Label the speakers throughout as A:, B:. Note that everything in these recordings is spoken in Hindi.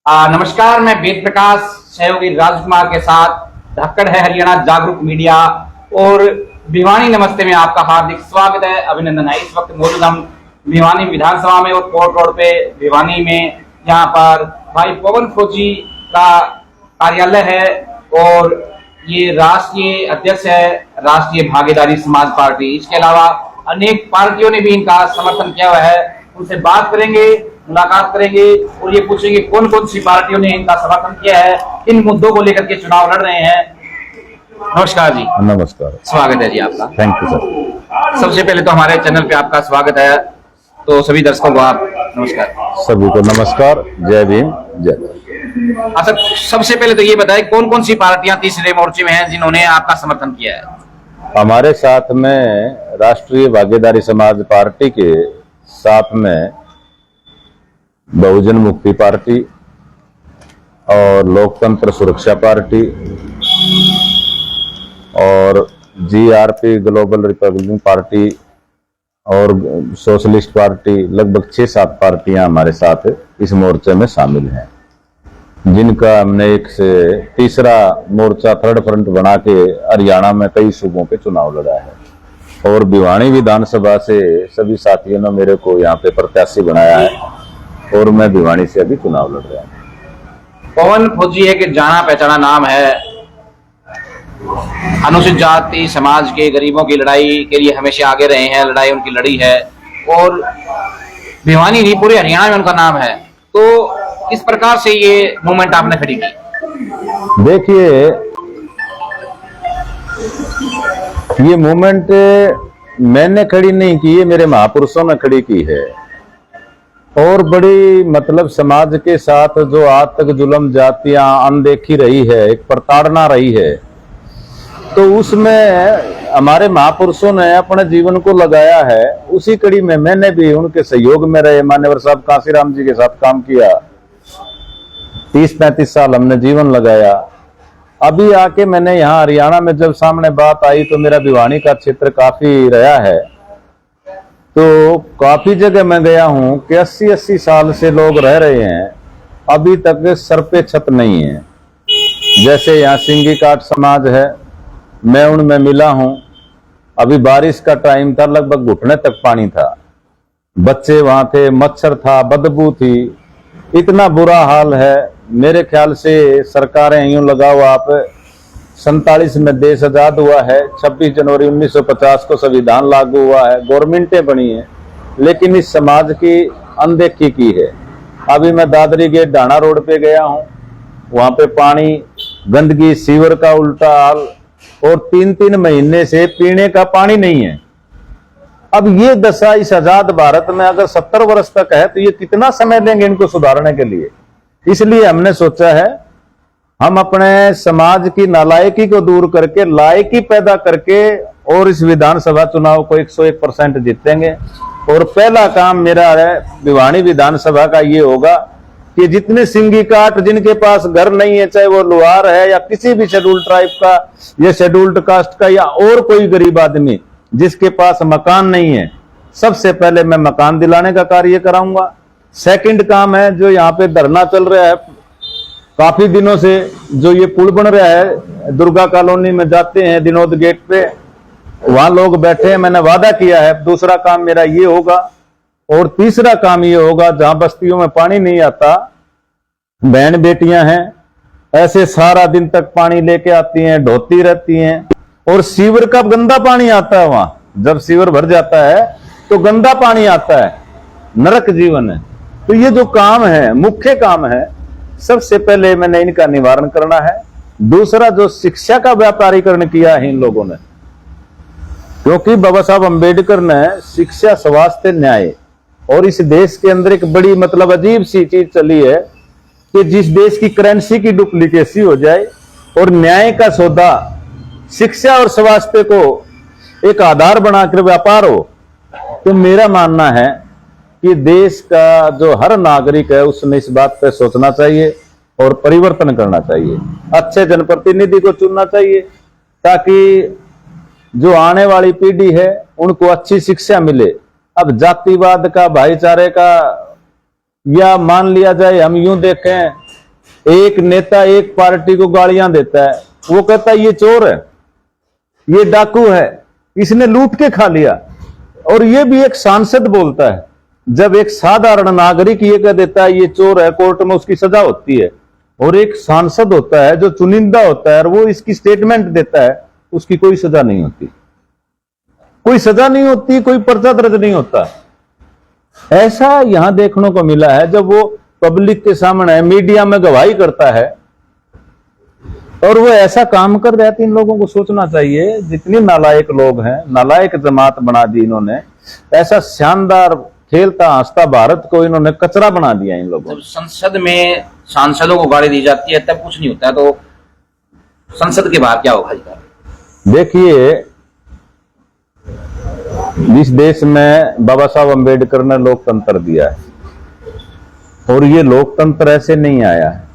A: नमस्कार, मैं वेद प्रकाश सहयोगी राजकुमार के साथ धक्कड़ है हरियाणा जागरूक मीडिया और भिवानी नमस्ते में आपका हार्दिक स्वागत है, अभिनंदन है। इस वक्त मौजूद हम भिवानी विधानसभा में और कोर्ट रोड पे भिवानी में, यहाँ पर भाई पवन फौजी का कार्यालय है और ये राष्ट्रीय अध्यक्ष है राष्ट्रीय भागीदारी समाज पार्टी। इसके अलावा अनेक पार्टियों ने भी इनका समर्थन किया हुआ है। उनसे बात करेंगे, मुलाकात करेंगे और ये पूछेंगे कौन कौन सी पार्टियों ने इनका समर्थन किया है, किन मुद्दों को लेकर के चुनाव लड़ रहे हैं। नमस्कार जी।
B: नमस्कार,
A: स्वागत है जी आपका।
B: Thank you sir.
A: सबसे पहले तो हमारे चैनल पे आपका स्वागत है, तो सभी दर्शकों को आप नमस्कार।
B: सभी को नमस्कार, जय भीम, जय भारत।
A: अच्छा, सबसे पहले तो ये बताएं कौन कौन सी पार्टियां तीसरे मोर्चे में हैं जिन्होंने आपका समर्थन किया है।
B: हमारे साथ में राष्ट्रीय भागीदारी समाज पार्टी के साथ में बहुजन मुक्ति पार्टी और लोकतंत्र सुरक्षा पार्टी और जीआरपी ग्लोबल रिपब्लिकन पार्टी और सोशलिस्ट पार्टी, लगभग 6-7 पार्टियां हमारे साथ इस मोर्चे में शामिल हैं, जिनका हमने एक से तीसरा मोर्चा थर्ड फ्रंट बना के हरियाणा में कई सूबों के चुनाव लड़ा है और भिवानी विधानसभा से सभी साथियों ने मेरे को यहाँ पे प्रत्याशी बनाया है और मैं भिवानी से अभी चुनाव लड़ रहा हूँ।
A: पवन फौजी एक जाना पहचाना नाम है, अनुसूचित जाति समाज के गरीबों की लड़ाई के लिए हमेशा आगे रहे हैं, लड़ाई उनकी लड़ी है और भिवानी नहीं पूरे हरियाणा में उनका नाम है। तो इस प्रकार से ये मूवमेंट आपने खड़ी की।
B: देखिए, ये मूवमेंट मैंने खड़ी नहीं की, ये मेरे महापुरुषों ने खड़ी की है और बड़ी मतलब समाज के साथ जो आज तक जुल्म जातियां अनदेखी रही है, एक प्रताड़ना रही है, तो उसमें हमारे महापुरुषों ने अपने जीवन को लगाया है। उसी कड़ी में मैंने भी उनके सहयोग में रहे, मान्यवर साहब कांसीराम जी के साथ काम किया, 30-35 साल हमने जीवन लगाया। अभी आके मैंने यहाँ हरियाणा में जब सामने बात आई तो मेरा भिवानी का क्षेत्र काफी रहा है, तो काफी जगह मैं गया हूं कि 80-80 साल से लोग रह रहे हैं, अभी तक सर पे छत नहीं है। जैसे यहाँ सिंगी काट समाज है, मैं उनमें मिला हूं, अभी बारिश का टाइम था, लगभग घुटने तक पानी था, बच्चे वहां थे, मच्छर था, बदबू थी, इतना बुरा हाल है। मेरे ख्याल से सरकारें यूं लगाओ आप, 47 में देश आजाद हुआ है, 26 जनवरी 1950 को संविधान लागू हुआ है, गवर्नमेंटें बनी है, लेकिन इस समाज की अनदेखी की है। अभी मैं दादरी गेट ढाणा रोड पे गया हूं, वहां पे पानी, गंदगी, सीवर का उल्टा हाल और 3-3 महीने से पीने का पानी नहीं है। अब ये दशा इस आजाद भारत में अगर 70 वर्ष तक है तो ये कितना समय लेंगे इनको सुधारने के लिए। इसलिए हमने सोचा है हम अपने समाज की नालायकी को दूर करके लायकी पैदा करके और इस विधानसभा चुनाव को 101% जीतेंगे। और पहला काम मेरा है भिवानी विधानसभा का ये होगा कि जितने सिंगी काट जिनके पास घर नहीं है, चाहे वो लुहार है या किसी भी शेड्यूल्ड ट्राइब का या शेड्यूल्ड कास्ट का या और कोई गरीब आदमी जिसके पास मकान नहीं है, सबसे पहले मैं मकान दिलाने का कार्य कराऊंगा। सेकंड काम है जो यहाँ पे धरना चल रहा है काफी दिनों से, जो ये पुल बन रहा है, दुर्गा कॉलोनी में जाते हैं विनोद गेट पे, वहां लोग बैठे हैं, मैंने वादा किया है। दूसरा काम मेरा ये होगा और तीसरा काम ये होगा, जहां बस्तियों में पानी नहीं आता, बहन बेटियां हैं ऐसे सारा दिन तक पानी लेके आती हैं, ढोती रहती हैं और सीवर का गंदा पानी आता है। वहां जब सीवर भर जाता है तो गंदा पानी आता है, नरक जीवन है। तो ये जो काम है, मुख्य काम है, सबसे पहले मैंने इनका निवारण करना है। दूसरा, जो शिक्षा का व्यापारीकरण किया है इन लोगों ने, क्योंकि बाबा साहब अंबेडकर ने शिक्षा, स्वास्थ्य, न्याय और इस देश के अंदर एक बड़ी मतलब अजीब सी चीज चली है कि जिस देश की करेंसी की डुप्लीकेसी हो जाए और न्याय का सौदा शिक्षा और स्वास्थ्य को एक आधार बनाकर व्यापार हो, तो मेरा मानना है कि देश का जो हर नागरिक है उसने इस बात पे सोचना चाहिए और परिवर्तन करना चाहिए, अच्छे जनप्रतिनिधि को चुनना चाहिए ताकि जो आने वाली पीढ़ी है उनको अच्छी शिक्षा मिले। अब जातिवाद का, भाईचारे का, या मान लिया जाए हम यूं देखें एक नेता एक पार्टी को गालियां देता है, वो कहता है ये चोर है, ये डाकू है, इसने लूट के खा लिया। और ये भी एक सांसद बोलता है। जब एक साधारण नागरिक ये कह देता है ये चोर है, कोर्ट में उसकी सजा होती है, और एक सांसद होता है जो चुनिंदा होता है और वो इसकी स्टेटमेंट देता है, उसकी कोई सजा नहीं होती, कोई सजा नहीं होती, कोई पर्चा दर्ज नहीं होता। ऐसा यहां देखने को मिला है जब वो पब्लिक के सामने मीडिया में गवाही करता है और वो ऐसा काम कर रहे थे। इन लोगों को सोचना चाहिए, जितने नालायक लोग हैं, नालायक जमात बना दी इन्होंने। ऐसा शानदार खेलता हंसता भारत को इन्होंने कचरा बना दिया इन लोगों।
A: जब संसद में सांसदों को गाली दी जाती है तब कुछ नहीं होता है, तो संसद के बाहर क्या होगा?
B: देखिए, इस देश में बाबा साहब अम्बेडकर ने लोकतंत्र दिया है और ये लोकतंत्र ऐसे नहीं आया है।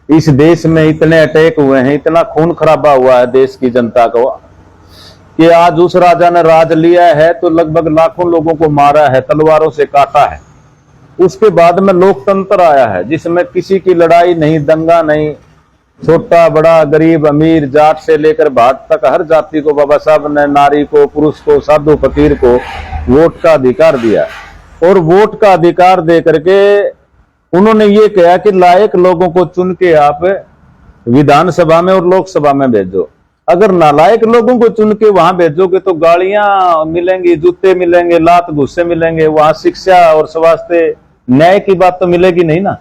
B: इस देश में इतने अटैक हुए हैं, इतना खून खराबा हुआ है देश की जनता को कि आज उस राजा ने राज लिया है तो लगभग लाखों लोगों को मारा है, तलवारों से काटा है। उसके बाद में लोकतंत्र आया है जिसमें किसी की लड़ाई नहीं, दंगा नहीं, छोटा बड़ा, गरीब अमीर, जाट से लेकर भाट तक हर जाति को बाबा साहब ने, नारी को, पुरुष को, साधु फकीर को वोट का अधिकार दिया। और वोट का अधिकार दे करके उन्होंने ये कहा कि लायक लोगों को चुन के आप विधानसभा में और लोकसभा में भेजो। अगर नालायक लोगों को चुन के वहां भेजोगे तो गालियां मिलेंगी, जूते मिलेंगे, लात गुस्से मिलेंगे, वहां शिक्षा और स्वास्थ्य न्याय की बात तो मिलेगी नहीं ना।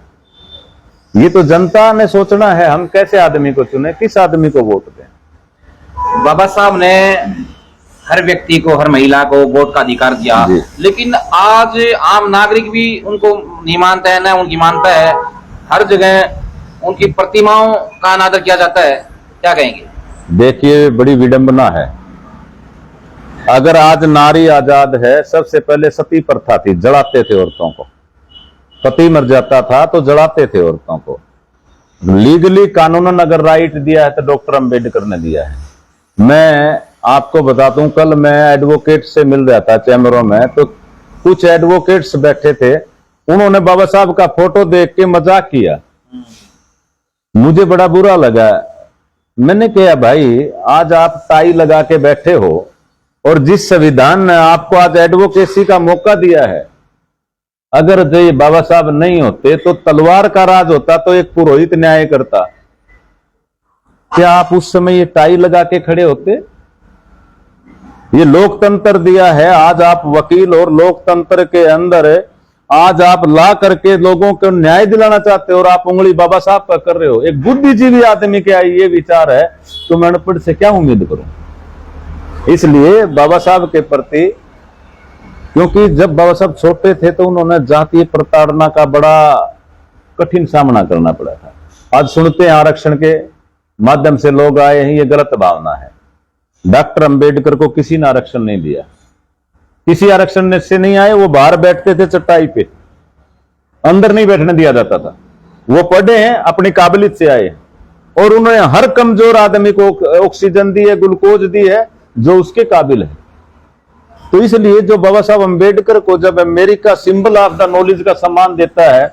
B: ये तो जनता ने सोचना है हम कैसे आदमी को चुने, किस आदमी को वोट दें।
A: बाबा साहब ने हर व्यक्ति को, हर महिला को वोट का अधिकार दिया, लेकिन आज आम नागरिक भी उनको नहीं मानता है, ना उनकी मानता है। हर जगह उनकी प्रतिमाओं का अनादर किया जाता है। क्या कहेंगे?
B: देखिए, बड़ी विडंबना है। अगर आज नारी आजाद है, सबसे पहले सती प्रथा थी, जलाते थे औरतों को। पति मर जाता था तो जलाते थे औरतों को। लीगली कानूनन अगर राइट दिया है तो डॉक्टर अंबेडकर ने दिया है। मैं आपको बताता हूं, कल मैं एडवोकेट से मिल रहा था चैम्बरों में, तो कुछ एडवोकेट्स बैठे थे, उन्होंने बाबा साहब का फोटो देख के मजाक किया। मुझे बड़ा बुरा लगा। मैंने कहा भाई, आज आप टाई लगा के बैठे हो और जिस संविधान ने आपको आज एडवोकेसी का मौका दिया है, अगर जो ये बाबा साहब नहीं होते तो तलवार का राज होता तो एक पुरोहित न्याय करता। क्या आप उस समय ये टाई लगा के खड़े होते? ये लोकतंत्र दिया है, आज आप वकील और लोकतंत्र के अंदर आज आप ला करके लोगों को न्याय दिलाना चाहते हो और आप उंगली बाबा साहब पर कर रहे हो। एक बुद्धिजीवी आदमी के ये विचार है तो मैं अनपढ़ से क्या उम्मीद करूं। इसलिए बाबा साहब के प्रति, क्योंकि जब बाबा साहब छोटे थे तो उन्होंने जातीय प्रताड़ना का बड़ा कठिन सामना करना पड़ा था। आज सुनते हैं आरक्षण के माध्यम से लोग आए हैं, ये गलत भावना है। डॉक्टर अंबेडकर को किसी ने आरक्षण नहीं दिया, किसी आरक्षण से नहीं आए। वो बाहर बैठते थे चटाई पे, अंदर नहीं बैठने दिया जाता था। वो पढ़े हैं, अपनी काबिलियत से आए और उन्होंने हर कमजोर आदमी को ऑक्सीजन दी है, ग्लूकोज दी है जो उसके काबिल है। तो इसलिए जो बाबा साहब अंबेडकर को जब America symbol of the knowledge का सम्मान देता है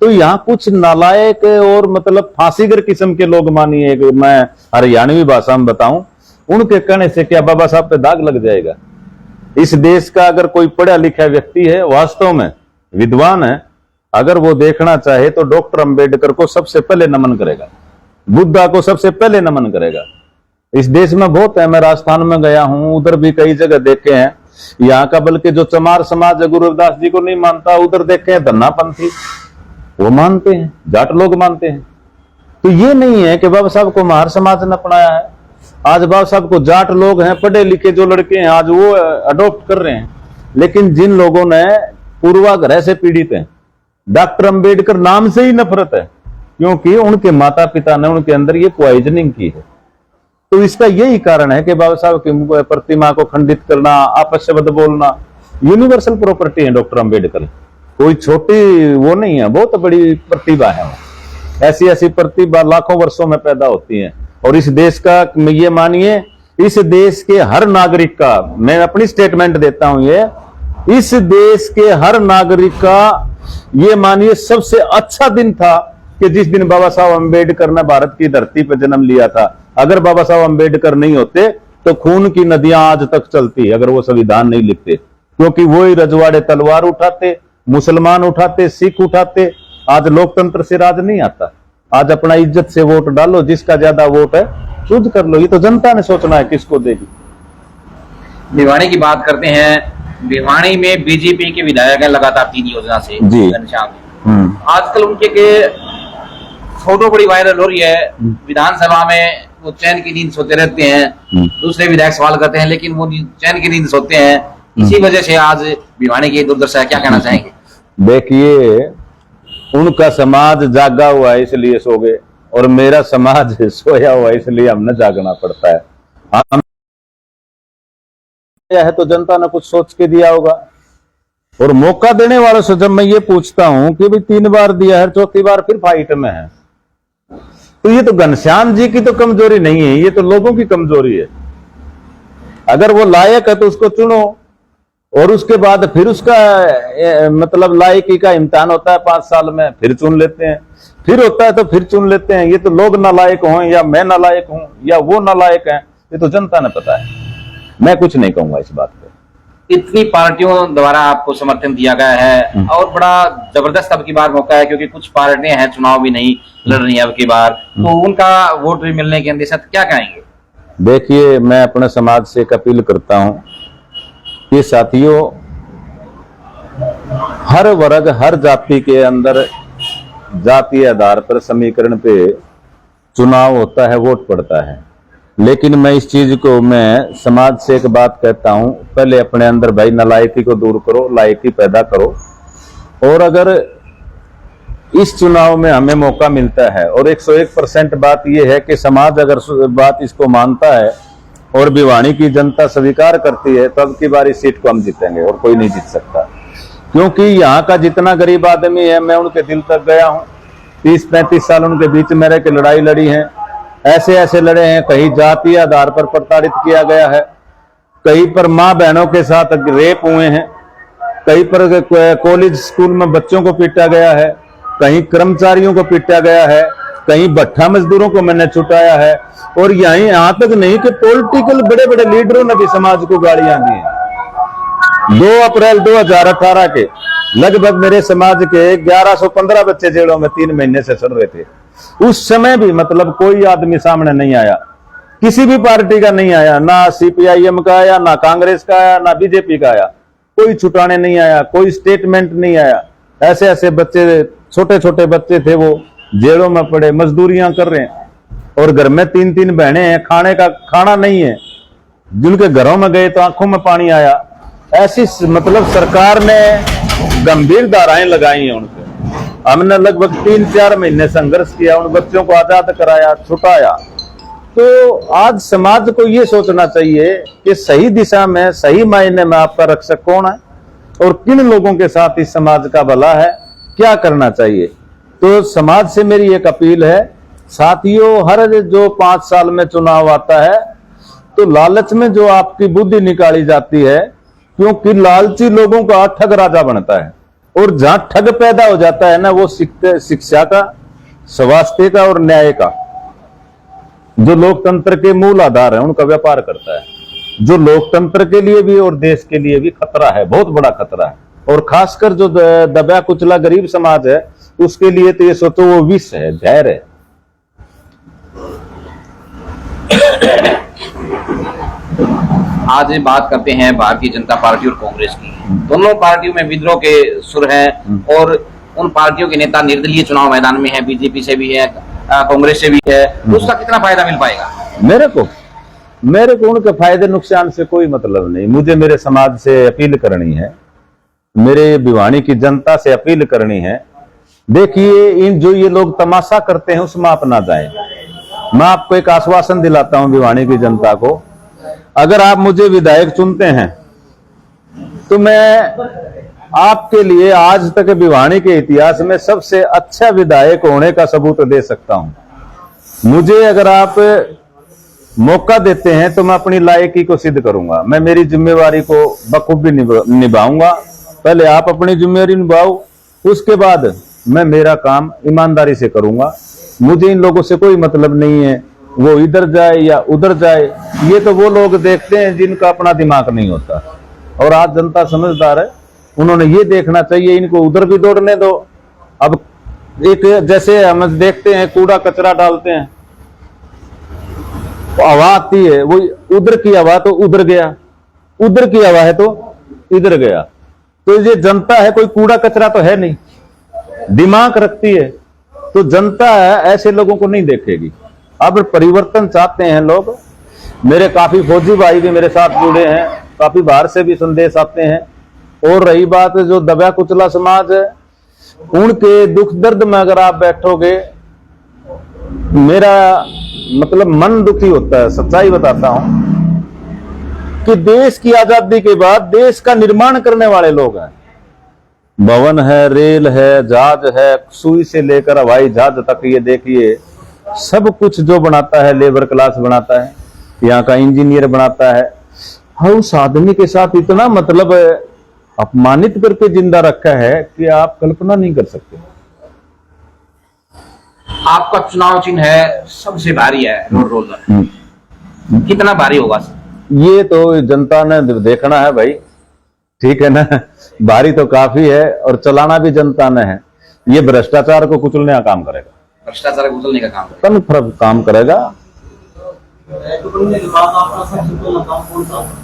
B: तो यहाँ कुछ नालायक और मतलब फांसीगर किस्म के लोग, मानिए मैं हरियाणवी भाषा में बताऊं, उनके कहने से क्या बाबा साहब पे दाग लग जाएगा? इस देश का अगर कोई पढ़ा लिखा व्यक्ति है, वास्तव में विद्वान है, अगर वो देखना चाहे तो डॉक्टर अंबेडकर को सबसे पहले नमन करेगा, बुद्धा को सबसे पहले नमन करेगा। इस देश में बहुत है, मैं राजस्थान में गया हूं, उधर भी कई जगह देखे हैं। यहाँ का बल्कि जो चमार समाज गुरु रविदास जी को नहीं मानता, उधर देखे हैं धन्नापंथी, वो मानते हैं, जाट लोग मानते हैं। तो ये नहीं है कि बाबा साहब को महार समाज ने अपनाया है। आज बाबा साहब को जाट लोग हैं, पढ़े लिखे जो लड़के हैं, आज वो अडॉप्ट कर रहे हैं। लेकिन जिन लोगों ने पूर्वाग्रह से पीड़ित हैं, डॉक्टर अंबेडकर नाम से ही नफरत है, क्योंकि उनके माता पिता ने उनके अंदर ये पॉइजनिंग की है। तो इसका यही कारण है कि बाबा साहब की प्रतिमा को खंडित करना, अपशब्द बोलना। यूनिवर्सल प्रॉपर्टी है डॉक्टर अंबेडकर, कोई छोटी वो नहीं है, बहुत बड़ी प्रतिभा है। ऐसी ऐसी प्रतिभा लाखों वर्षों में पैदा होती है। और इस देश का, ये मानिए, इस देश के हर नागरिक का, मैं अपनी स्टेटमेंट देता हूं, ये इस देश के हर नागरिक का ये मानिए सबसे अच्छा दिन था कि जिस दिन बाबा साहब अम्बेडकर ने भारत की धरती पर जन्म लिया था, अगर बाबा साहब अम्बेडकर नहीं होते तो खून की नदियां आज तक चलती, अगर वो संविधान नहीं लिखते। क्योंकि वो ही रजवाड़े तलवार उठाते, मुसलमान उठाते, सिख उठाते। आज लोकतंत्र से राज नहीं आता। आज अपना इज्जत से वोट डालो, जिसका ज्यादा वोट है चूज कर लो। ये तो जनता ने सोचना है किसको देगी।
A: भिवानी की बात करते हैं। भिवानी में बीजेपी के विधायक हैं लगातार 3 योजना से
B: जी।
A: घनश्याम आजकल उनके के फोटो बड़ी वायरल हो रही है। विधानसभा में वो चैन की नींद सोते रहते हैं। दूसरे विधायक सवाल करते हैं लेकिन वो चैन की नींद सोते हैं। इसी वजह से आज भिवानी की दुर्दशा है। क्या कहना चाहेंगे?
B: देखिए, उनका समाज जागा हुआ है इसलिए सो गए, और मेरा समाज सोया हुआ है इसलिए हमने जागना पड़ता है। हम है तो जनता ने कुछ सोच के दिया होगा। और मौका देने वालों से जब मैं ये पूछता हूं कि भाई 3 बार दिया है, 4थी बार फिर फाइट में है, तो ये तो घनश्याम जी की तो कमजोरी नहीं है, ये तो लोगों की कमजोरी है। अगर वो लायक है तो उसको चुनो, और उसके बाद फिर उसका मतलब लायकी का इम्तिहान होता है 5 साल में, फिर चुन लेते हैं। फिर होता है तो फिर चुन लेते हैं। ये तो लोग नालायक हों या मैं नालायक हूं या वो नालायक हैं, ये तो जनता ने पता है। मैं कुछ नहीं कहूंगा इस बात पे।
A: इतनी पार्टियों द्वारा आपको समर्थन दिया गया है और बड़ा जबरदस्त अब की बार मौका है, क्योंकि कुछ पार्टियां हैं चुनाव भी नहीं लड़ रही है अब की बार, तो उनका वोट भी मिलने के अंदेशा, क्या कहेंगे?
B: देखिए, मैं अपने समाज से एक अपील करता हूं कि साथियों, हर वर्ग हर जाति के अंदर जातीय आधार पर समीकरण पे चुनाव होता है, वोट पड़ता है। लेकिन मैं इस चीज को, मैं समाज से एक बात कहता हूं, पहले अपने अंदर भाई नालायकी को दूर करो, लायकी पैदा करो। और अगर इस चुनाव में हमें मौका मिलता है, और 101% बात यह है कि समाज अगर बात इसको मानता है और भिवानी की जनता स्वीकार करती है, तब की बार इस सीट को हम जीतेंगे और कोई नहीं जीत सकता। क्योंकि यहाँ का जितना गरीब आदमी है, मैं उनके दिल तक गया हूँ। 30-35 साल उनके बीच में रह के लड़ाई लड़ी है, ऐसे ऐसे लड़े हैं। कहीं जातीय आधार पर प्रताड़ित किया गया है, कहीं पर माँ बहनों के साथ रेप हुए हैं, कहीं पर कॉलेज स्कूल में बच्चों को पीटा गया है, कहीं कर्मचारियों को पीटा गया है, कहीं भट्ठा मजदूरों को मैंने छुटाया है। और यहाँ तक नहीं कि पॉलिटिकल बड़े बड़े लीडरों ने भी समाज को गालियां दी हैं। 2 अप्रैल 2018 के लगभग मेरे समाज के 1115 बच्चे जेलों में 3 महीने से सड़ रहे थे। उस समय भी मतलब कोई आदमी सामने नहीं आया, किसी भी पार्टी का नहीं आया, ना CPIM का आया, ना कांग्रेस का आया, ना बीजेपी का आया। कोई छुटाने नहीं आया, कोई स्टेटमेंट नहीं आया। ऐसे ऐसे बच्चे, छोटे छोटे बच्चे थे, वो जेलों में पड़े, मजदूरियां कर रहे हैं, और घर में 3-3 बहनें हैं, खाने का खाना नहीं है। जिनके घरों में गए तो आंखों में पानी आया। ऐसी मतलब सरकार ने गंभीर धाराएं लगाई हैं उनके। हमने लगभग 3-4 महीने संघर्ष किया, उन बच्चों को आजाद कराया, छुटाया। तो आज समाज को ये सोचना चाहिए कि सही दिशा में, सही मायने में आपका रक्षक कौन है और किन लोगों के साथ इस समाज का भला है, क्या करना चाहिए। तो समाज से मेरी एक अपील है, साथियों, हर जो 5 साल में चुनाव आता है तो लालच में जो आपकी बुद्धि निकाली जाती है, क्योंकि लालची लोगों का ठग राजा बनता है। और जहां ठग पैदा हो जाता है ना, वो शिक्षा का, स्वास्थ्य का और न्याय का, जो लोकतंत्र के मूल आधार है, उनका व्यापार करता है, जो लोकतंत्र के लिए भी और देश के लिए भी खतरा है, बहुत बड़ा खतरा है। और खासकर जो दबा कुचला गरीब समाज है, उसके लिए तो ये सोचो वो विष है, जहर है।
A: आज बात करते हैं भारतीय जनता पार्टी और कांग्रेस की। दोनों पार्टियों में विद्रोह के सुर हैं और उन पार्टियों के नेता निर्दलीय चुनाव मैदान में है, बीजेपी से भी है, कांग्रेस से भी है। तो उसका कितना फायदा मिल पाएगा?
B: मेरे को उनके फायदे नुकसान से कोई मतलब नहीं। मुझे मेरे समाज से अपील करनी है, मेरे भिवानी की जनता से अपील करनी है। देखिए, इन जो ये लोग तमाशा करते हैं उसमें आप ना जाएं। मैं आपको एक आश्वासन दिलाता हूं भिवानी की जनता को, अगर आप मुझे विधायक चुनते हैं तो मैं आपके लिए आज तक भिवानी के इतिहास में सबसे अच्छा विधायक होने का सबूत दे सकता हूं। मुझे अगर आप मौका देते हैं तो मैं अपनी लायकी को सिद्ध करूंगा। मैं मेरी जिम्मेवारी को बखूबी निभाऊंगा। पहले आप अपनी जिम्मेवारी निभाओ, उसके बाद मैं मेरा काम ईमानदारी से करूंगा, मुझे इन लोगों से कोई मतलब नहीं है, वो इधर जाए या उधर जाए। ये तो वो लोग देखते हैं जिनका अपना दिमाग नहीं होता, और आज जनता समझदार है, उन्होंने ये देखना चाहिए, इनको उधर भी दौड़ने दो। अब एक जैसे हम देखते हैं कूड़ा कचरा डालते हैं, हवा आती है, वो उधर की हवा तो उधर गया, उधर की हवा है तो इधर गया। तो ये जनता है, कोई कूड़ा कचरा तो है नहीं, दिमाग रखती है, तो जनता ऐसे लोगों को नहीं देखेगी। अब परिवर्तन चाहते हैं लोग। मेरे काफी फौजी भाई भी मेरे साथ जुड़े हैं, काफी बाहर से भी संदेश आते हैं। और रही बात जो दबा कुचला समाज है, उनके दुख दर्द में अगर आप बैठोगे, मेरा मतलब मन दुखी होता है। सच्चाई बताता हूं कि देश की आजादी के बाद देश का निर्माण करने वाले लोग हैं। भवन है, रेल है, जहाज है, सुई से लेकर हवाई जहाज तक, ये देखिए सब कुछ जो बनाता है लेबर क्लास बनाता है, यहाँ का इंजीनियर बनाता है। हाँ, उस आदमी के साथ इतना मतलब अपमानित करके जिंदा रखा है कि आप कल्पना नहीं कर सकते।
A: आपका चुनाव चिन्ह है सबसे भारी है रोड रोलर, कितना भारी होगा सर?
B: ये तो जनता ने देखना है भाई, ठीक है ना। भारी तो काफी है, और चलाना भी जनता ने है। ये भ्रष्टाचार को कुचलने का काम करेगा,
A: भ्रष्टाचार को कुचलने का काम
B: काम करेगा।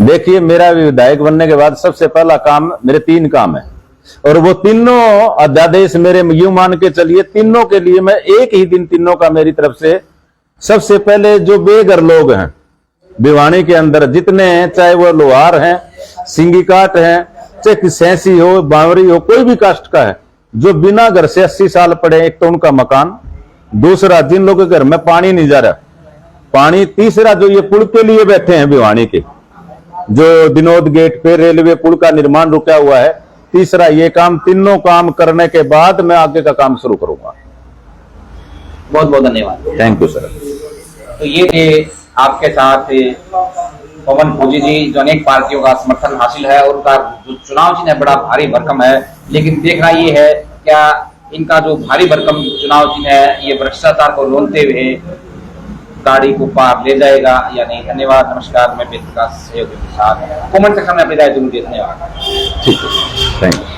B: देखिए, मेरा विधायक बनने के बाद सबसे पहला काम, मेरे 3 काम है, और वो तीनों अध्यादेश मेरे यूं मान के चलिए, तीनों के लिए मैं एक ही दिन तीनों का मेरी तरफ से। सबसे पहले जो बेघर लोग हैं भिवानी के अंदर जितने हैं, चाहे वो लोहार हैं, सिंगी काट हैं, चाहे सैंसी हो, बावरी हो, कोई भी कास्ट का है, जो बिना घर से 80 साल पड़े, एक तो उनका मकान, दूसरा जिन लोगों के घर में पानी नहीं जा रहा पानी, तीसरा जो ये पुल के लिए बैठे हैं भिवानी के, जो दिनोद गेट पे रेलवे पुल का निर्माण रुका हुआ है, तीसरा ये काम। तीनों काम करने के बाद मैं आगे का काम शुरू करूंगा।
A: बहुत बहुत धन्यवाद।
B: Thank you sir.
A: तो ये थे आपके साथ पवन फौजी जी, जो अनेक पार्टियों का समर्थन हासिल है, और उनका जो चुनाव चिन्ह है बड़ा भारी भरकम है। लेकिन देखना ये है क्या इनका जो भारी भरकम चुनाव चिन्ह है, ये भ्रष्टाचार को रोलते हुए गाड़ी को पार ले जाएगा या नहीं। धन्यवाद, नमस्कार। मैं वेद प्रकाश सहयोगी के साथ कमेंट सेक्शन में अपनी राय जरूर दें। धन्यवाद।
B: ठीक है, थैंक यू।